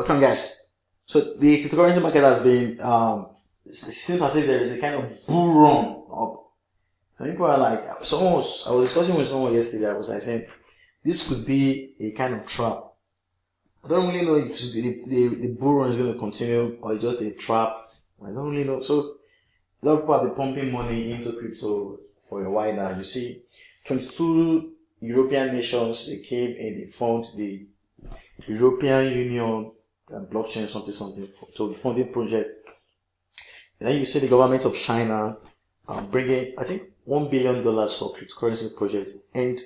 Welcome, guys. So the cryptocurrency market has been it seems as if there is a kind of bull run up. Some people are like, I was discussing with someone yesterday. I was like saying this could be a kind of trap. I don't really know if the bull run is going to continue or it's just a trap. I don't really know. So a lot of people have been pumping money into crypto for a while now. You see, 22 European nations, they came and they formed the European Union blockchain something to the funding project. And then you see the government of China bringing, I think, $1 billion for cryptocurrency project. And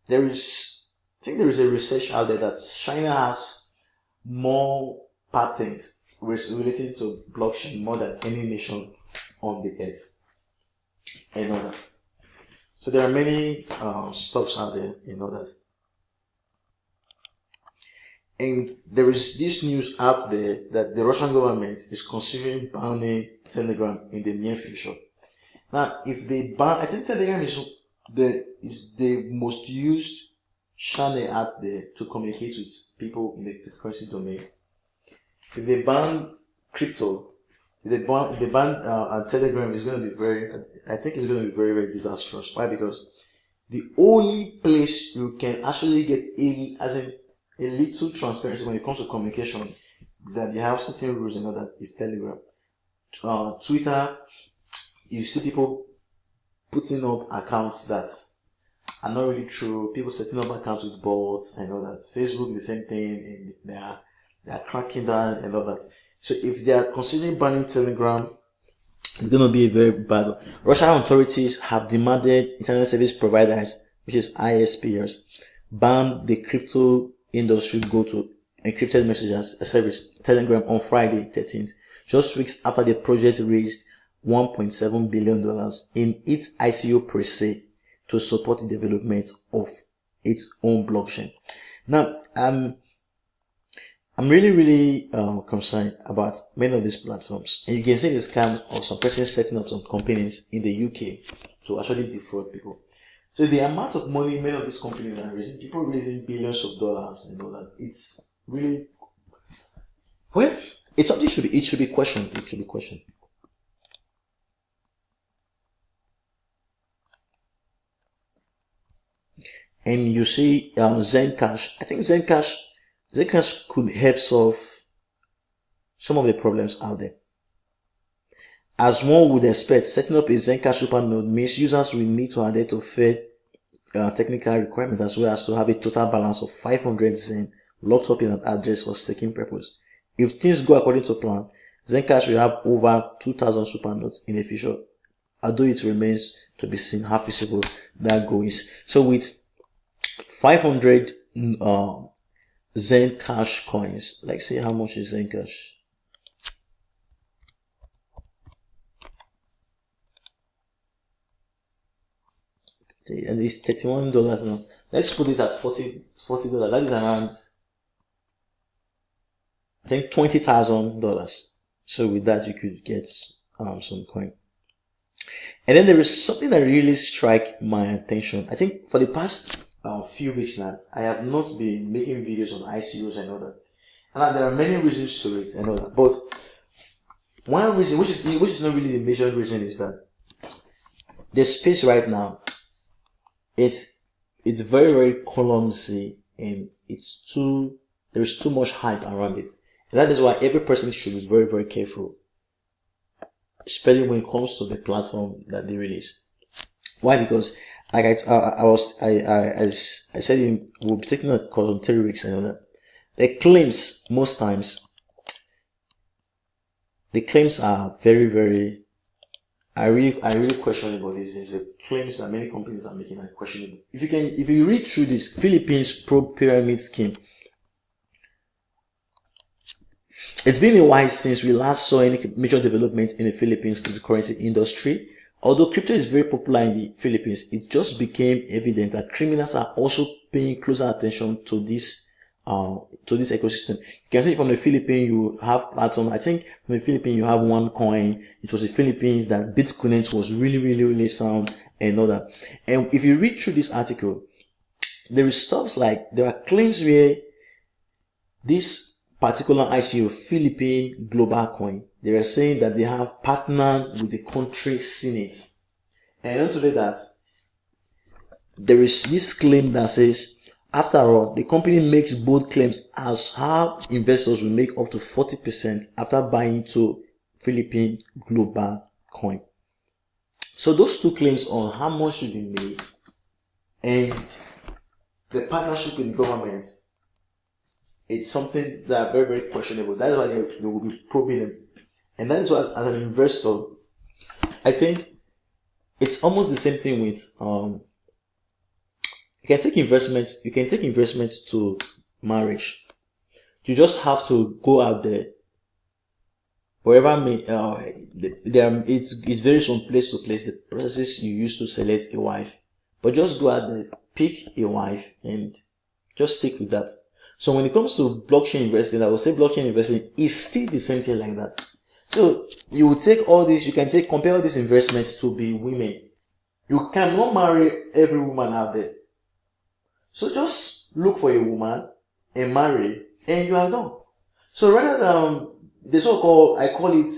there is a research out there that China has more patents relating to blockchain more than any nation on the earth. And all that. So there are many stuffs out there, that. And there is this news out there that the Russian government is considering banning Telegram in the near future. Now, if they ban, I think Telegram is the most used channel out there to communicate with people in the cryptocurrency domain. If they ban crypto, if they ban Telegram, is going to be I think it's going to be very, very disastrous. Why? Because the only place you can actually get a little transparency when it comes to communication that you have certain rules and all that is Telegram. Twitter, you see people putting up accounts that are not really true, people setting up accounts with bots and all that. Facebook, the same thing, and they are cracking down and all that. So if they are considering banning Telegram, it's going to be a very bad one. Russian authorities have demanded internet service providers, which is ISPs, ban the crypto industry go to encrypted messages service Telegram on Friday 13th, just weeks after the project raised $1.7 billion in its ICO pre-sale to support the development of its own blockchain. Now, I'm really concerned about many of these platforms, and you can see the scam of some persons setting up some companies in the UK to actually defraud people. So the amount of money many of these companies are raising, people raising billions of dollars, that it's really, well, it's something it should be questioned. It should be questioned. And you see Zencash. I think Zencash could help solve some of the problems out there. As one would expect, setting up a Zencash supernode means users will need to adhere to fair technical requirements as well as to have a total balance of 500 Zen locked up in an address for staking purpose. If things go according to plan, Zencash will have over 2,000 supernodes in the future, although it remains to be seen how feasible that goal is. So with 500 Zencash coins, like say how much is Zencash? And it's $31 now. Let's put it at $40. That is around, I think, $20,000. So with that, you could get some coin. And then there is something that really struck my attention. I think for the past few weeks now, I have not been making videos on ICOs and all that. And there are many reasons to it and all that. But one reason, which is not really the major reason, is that the space right now, it's very, very clumsy, and there is too much hype around it. And that is why every person should be very, very careful, especially when it comes to the platform that they release. Why? Because like I said, we'll be taking a course on 3 weeks and all that. The claims are very, very, I really questionable. These the claims that many companies are making are questionable. If you read through this Philippines Pro Pyramid Scheme, it's been a while since we last saw any major development in the Philippines cryptocurrency industry. Although crypto is very popular in the Philippines, it just became evident that criminals are also paying closer attention to this ecosystem. You can see from the Philippines, you have platform. I think from the Philippines, you have OneCoin. It was the Philippines that Bitcoin was really, really, really sound and all that. And if you read through this article, there is stuff like, there are claims where this particular ICO, Philippine Global Coin, they are saying that they have partnered with the country Senate. And not only that, there is this claim that says, after all, the company makes bold claims as how investors will make up to 40% after buying into Philippine Global Coin. So those two claims on how much should be made and the partnership with the government, it's something that are very, very questionable. That is why they will be probing them. And that is why, as an investor, I think it's almost the same thing with you can take investments to marriage. You just have to go out there, wherever it varies from place to place, the processes you use to select a wife. But just go out there, pick a wife, and just stick with that. So when it comes to blockchain investing, I would say blockchain investing is still the same thing like that. So you will take all this, compare all these investments to be women. You cannot marry every woman out there. So just look for a woman and marry, and you are done. So rather than the so-called, I call it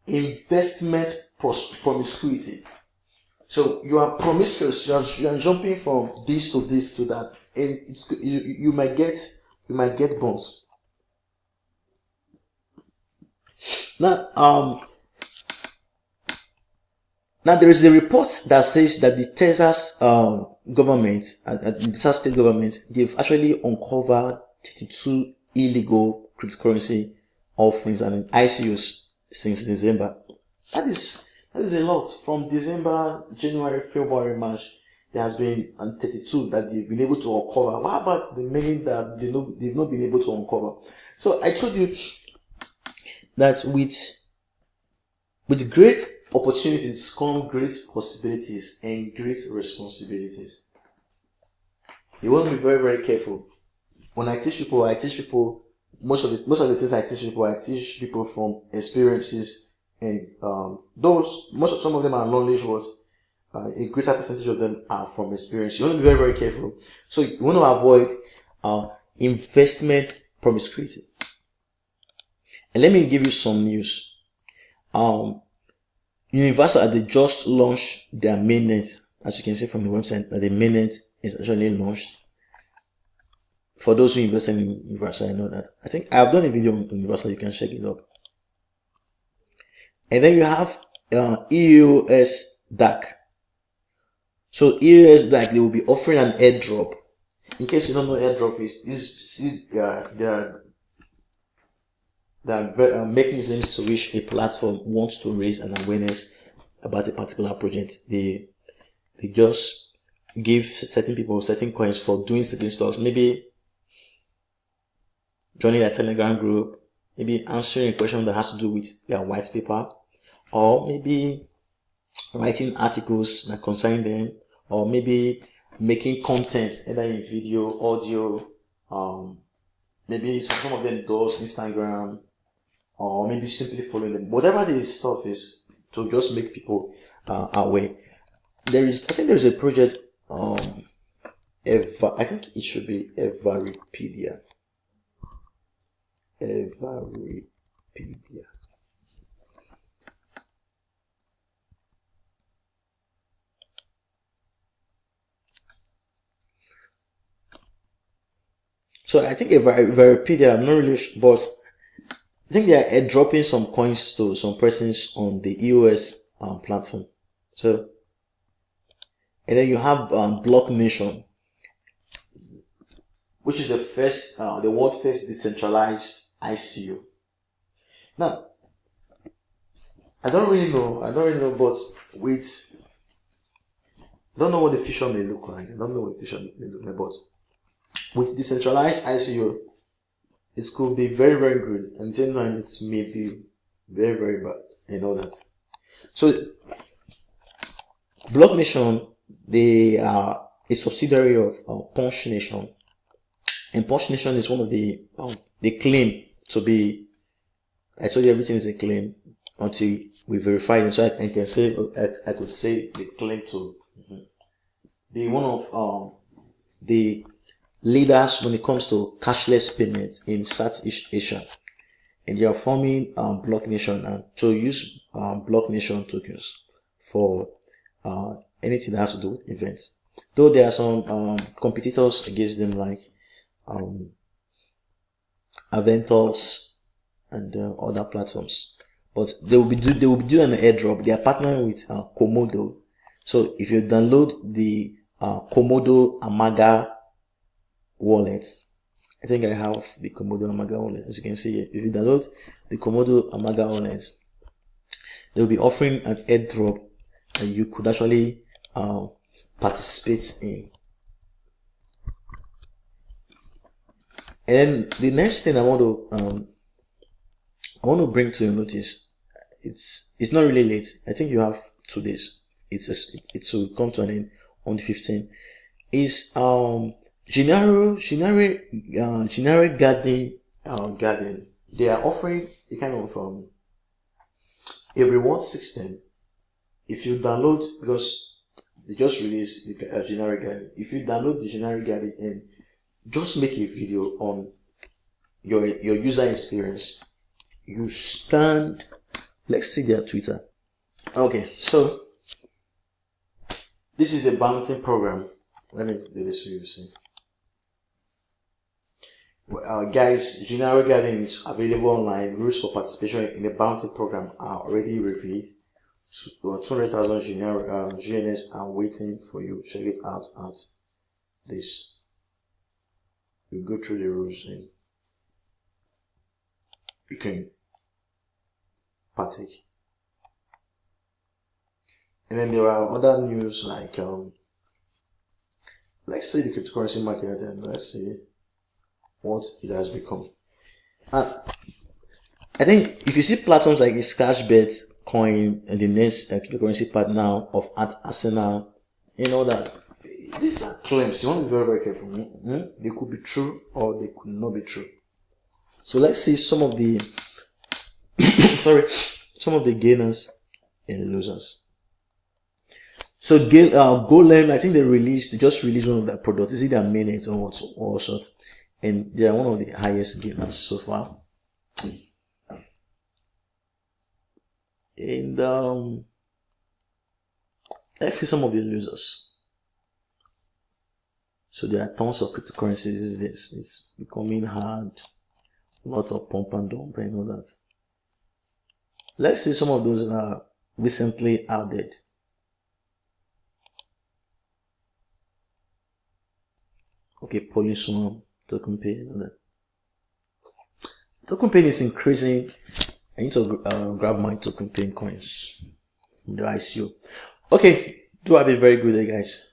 investment promiscuity. So you are promiscuous. You are jumping from this to this to that, and you might get bonds. Now there is a report that says that the Texas government, the Texas state government, they've actually uncovered 32 illegal cryptocurrency offerings and ICOs since December. That is a lot. From December, January, February, March, there has been 32 that they've been able to uncover. What about the many that they've not been able to uncover? So I told you that with great opportunities come great possibilities and great responsibilities. You want to be very, very careful. When I teach people most of the things I teach people from experiences, and some of them are knowledge, but a greater percentage of them are from experience. You want to be very, very careful. So you want to avoid investment promiscuity. And let me give you some news. Universal, they just launched their mainnet. As you can see from the website, the mainnet is actually launched. For those who invest in Universal, I know that. I think I have done a video on Universal. You can check it up. And then you have EOS DAC. So EOS DAC, they will be offering an airdrop. In case you don't know what airdrop is, there are mechanisms to which a platform wants to raise an awareness about a particular project. They just give certain people certain coins for doing certain stuff. Maybe joining a Telegram group, maybe answering a question that has to do with their white paper, or maybe writing articles that concern them, or maybe making content either in video, audio, maybe some of them does Instagram, or maybe simply following them. Whatever the stuff is, to just make people aware. I think there is a project, I think it should be Evaripedia. So I think Evaripedia, I'm not really sure, but I think they are dropping some coins to some persons on the EOS platform. So, and then you have Block Nation, which is the world first decentralized ICO. Now, I don't really know, but I don't know what the future may look like. I don't know what the future may look like, but with decentralized ICO, it could be very, very good, and at the same time it may be very, very bad and all that. So Block Nation, they are a subsidiary of Punch Nation, and Punch Nation is one of they claim to be, I told you everything is a claim until we verify it. So I can say, I could say they claim to be one of the leaders when it comes to cashless payments in Southeast Asia, and they are forming Block Nation, and to use Block Nation tokens for anything that has to do with events. Though there are some competitors against them, like Aventus and other platforms, but they will be doing an airdrop. They are partnering with Komodo. So if you download the Komodo Amaga wallet, I think I have the Komodo Amaga wallet, as you can see here. If you download the Komodo Amaga wallet, they will be offering an airdrop that you could actually participate in. And the next thing I want to bring to your notice, it's not really late. I think you have 2 days. It will come to an end on the 15th. Is Generic Garden. They are offering a kind of a reward system. If you download, because they just released the Generic Garden. If you download the Generic Garden and just make a video on your user experience, you stand. Let's see their Twitter. Okay, so this is the bouncing program. Let me do this for you to see. Guys, Generic Garden is available online. Rules for participation in the bounty program are already revealed. 200,000 GNS are waiting for you. Check it out at this. You go through the rules and you can partake. And then there are other news like let's see the cryptocurrency market and let's see what it has become. And I think if you see platforms like this Cashbet coin and the next cryptocurrency part now of Arsenal, you know that these are claims. You want to be very, very careful. They could be true or they could not be true. So let's see some of the some of the gainers and the losers. So Golem, I think they just released one of their products. Is it their mainnet or what or sort? And they are one of the highest gainers so far. And let's see some of the losers. So there are tons of cryptocurrencies. It's becoming hard. Lots of pump and dump and all that. Let's see some of those that are recently added. Okay, Polyswarm, TokenPay, and all that. TokenPay is increasing. I need to grab my TokenPay coins from the ICO. Okay, do have a very good day, guys.